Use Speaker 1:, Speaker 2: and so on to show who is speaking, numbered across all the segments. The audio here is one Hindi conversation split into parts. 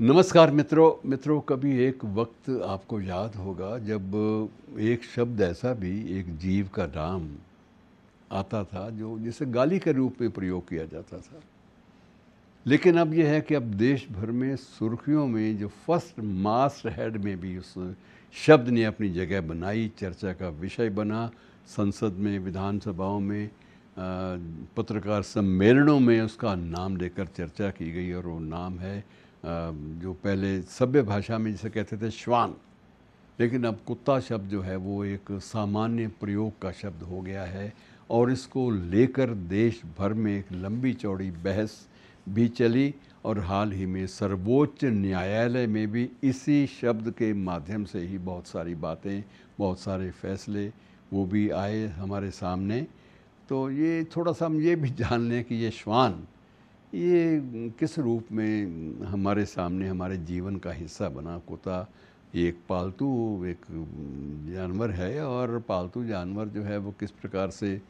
Speaker 1: नमस्कार मित्रों, कभी एक वक्त आपको याद होगा जब एक शब्द ऐसा भी एक जीव का नाम आता था जो जिसे गाली के रूप में प्रयोग किया जाता था। लेकिन अब यह है कि अब देश भर में सुर्खियों में जो फर्स्ट मास्ट हेड में भी उस शब्द ने अपनी जगह बनाई, चर्चा का विषय बना। संसद में, विधानसभाओं में, पत्रकार सम्मेलनों में उसका नाम लेकर चर्चा की गई और वो नाम है जो पहले सभ्य भाषा में जिसे कहते थे श्वान, लेकिन अब कुत्ता शब्द जो है वो एक सामान्य प्रयोग का शब्द हो गया है। और इसको लेकर देश भर में एक लंबी चौड़ी बहस भी चली और हाल ही में सर्वोच्च न्यायालय में भी इसी शब्द के माध्यम से ही बहुत सारी बातें, बहुत सारे फैसले वो भी आए हमारे सामने। तो ये थोड़ा सा हम ये भी जान लें कि ये श्वान ये किस रूप में हमारे सामने हमारे जीवन का हिस्सा बना। कुत्ता एक पालतू एक जानवर है और पालतू जानवर जो है वो किस प्रकार से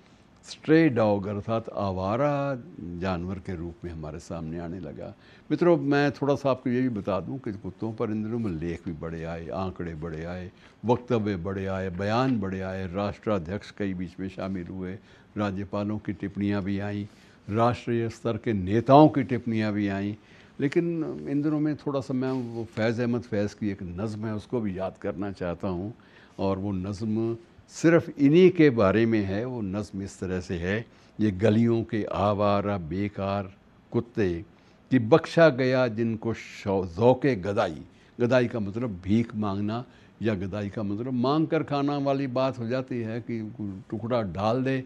Speaker 1: स्ट्रे डॉग अर्थात आवारा जानवर के रूप में हमारे सामने आने लगा। मित्रों, मैं थोड़ा सा आपको ये भी बता दूं कि कुत्तों पर इन दिनों में लेख भी बड़े आए, आंकड़े बड़े आए, वक्तव्य बड़े आए, बयान बड़े आए, राष्ट्राध्यक्ष कई बीच में शामिल हुए, राज्यपालों की टिप्पणियाँ भी आईं, राष्ट्रीय स्तर के नेताओं की टिप्पणियाँ भी आईं। लेकिन इन दिनों में थोड़ा सा मैं वो फैज़ अहमद फैज़ की एक नज़्म है उसको भी याद करना चाहता हूँ। और वो नज़्म सिर्फ़ इन्हीं के बारे में है। वो नज़्म इस तरह से है, ये गलियों के आवारा बेकार कुत्ते कि बख्शा गया जिनको ज़ौक़े गदाई। गदाई का मतलब भीख मांगना, या गदाई का मतलब मांग कर खाना वाली बात हो जाती है कि टुकड़ा डाल दे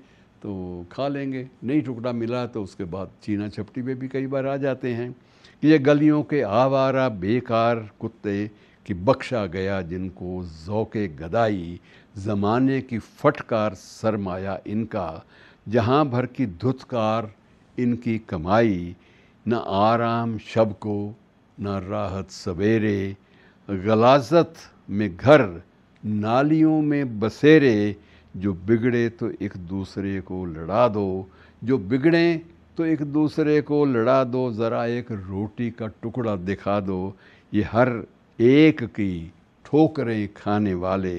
Speaker 1: तो खा लेंगे, नहीं टुकड़ा मिला तो उसके बाद चीना चपटी में भी कई बार आ जाते हैं कि ये गलियों के आवारा बेकार कुत्ते कि बख्शा गया जिनको ज़ौक़े गदाई। ज़माने की फटकार सरमाया इनका, जहाँ भर की धुतकार इनकी कमाई। न आराम शब को न राहत सवेरे, गलाज़त में घर नालियों में बसेरे। जो बिगड़े तो एक दूसरे को लड़ा दो, जो बिगड़े तो एक दूसरे को लड़ा दो, ज़रा एक रोटी का टुकड़ा दिखा दो। ये हर एक की ठोकरें खाने वाले,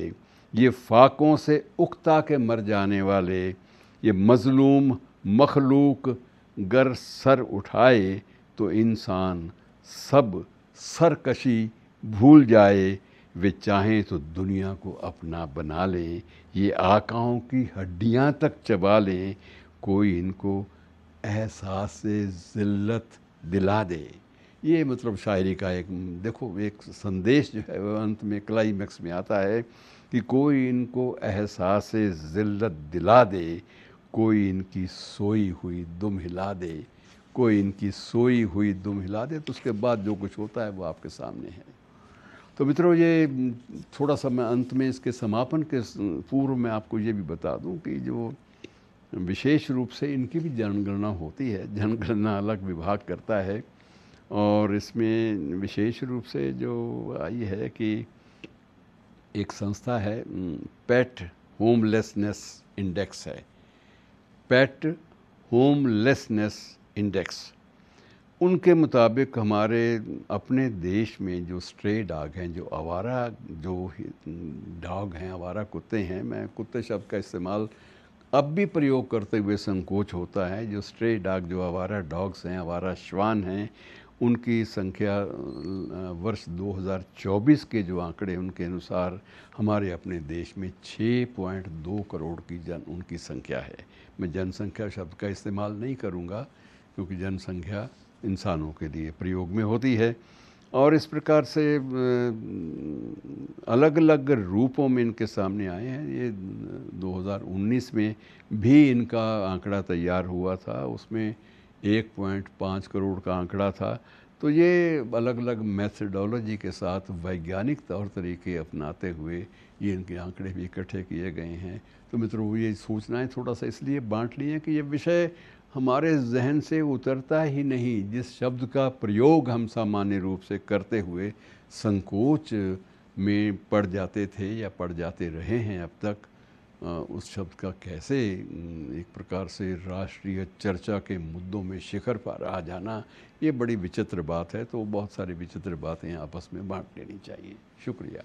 Speaker 1: ये फाकों से उकता के मर जाने वाले। ये मज़लूम मखलूक गर सर उठाए तो इंसान सब सरकशी भूल जाए। वे चाहें तो दुनिया को अपना बना लें, ये आकाओं की हड्डियां तक चबा लें। कोई इनको एहसास से ज़िल्लत दिला दे। ये मतलब शायरी का एक देखो एक संदेश जो है वो अंत में क्लाइमैक्स में आता है कि कोई इनको एहसास से ज़िल्लत दिला दे, कोई इनकी सोई हुई दुम हिला दे, कोई इनकी सोई हुई दुम हिला दे। तो उसके बाद जो कुछ होता है वो आपके सामने है। तो मित्रों, ये थोड़ा सा मैं अंत में इसके समापन के पूर्व में आपको ये भी बता दूं कि जो विशेष रूप से इनकी भी जनगणना होती है, जनगणना अलग विभाग करता है और इसमें विशेष रूप से जो आई है कि एक संस्था है, पेट होमलेसनेस इंडेक्स है, पेट होमलेसनेस इंडेक्स। उनके मुताबिक हमारे अपने देश में जो स्ट्रे डॉग हैं, जो आवारा जो डॉग हैं, आवारा कुत्ते हैं, मैं कुत्ते शब्द का इस्तेमाल अब भी प्रयोग करते हुए संकोच होता है। जो स्ट्रे डॉग, जो आवारा डॉग्स हैं, आवारा श्वान हैं, उनकी संख्या वर्ष 2024 के जो आंकड़े उनके अनुसार हमारे अपने देश में 6.2 करोड़ की उनकी संख्या है। मैं जनसंख्या शब्द का इस्तेमाल नहीं करूँगा क्योंकि जनसंख्या इंसानों के लिए प्रयोग में होती है। और इस प्रकार से अलग अलग रूपों में इनके सामने आए हैं। ये 2019 में भी इनका आंकड़ा तैयार हुआ था, उसमें 1.5 करोड़ का आंकड़ा था। तो ये अलग अलग मैथडोलॉजी के साथ वैज्ञानिक तौर तरीके अपनाते हुए ये इनके आंकड़े भी इकट्ठे किए गए हैं। तो मित्रों, ये सूचनाएं थोड़ा सा इसलिए बांट ली हैं कि ये विषय हमारे जहन से उतरता ही नहीं। जिस शब्द का प्रयोग हम सामान्य रूप से करते हुए संकोच में पड़ जाते थे या पड़ जाते रहे हैं अब तक, उस शब्द का कैसे एक प्रकार से राष्ट्रीय चर्चा के मुद्दों में शिखर पर आ जाना, ये बड़ी विचित्र बात है। तो बहुत सारी विचित्र बातें आपस में बांट लेनी चाहिए। शुक्रिया।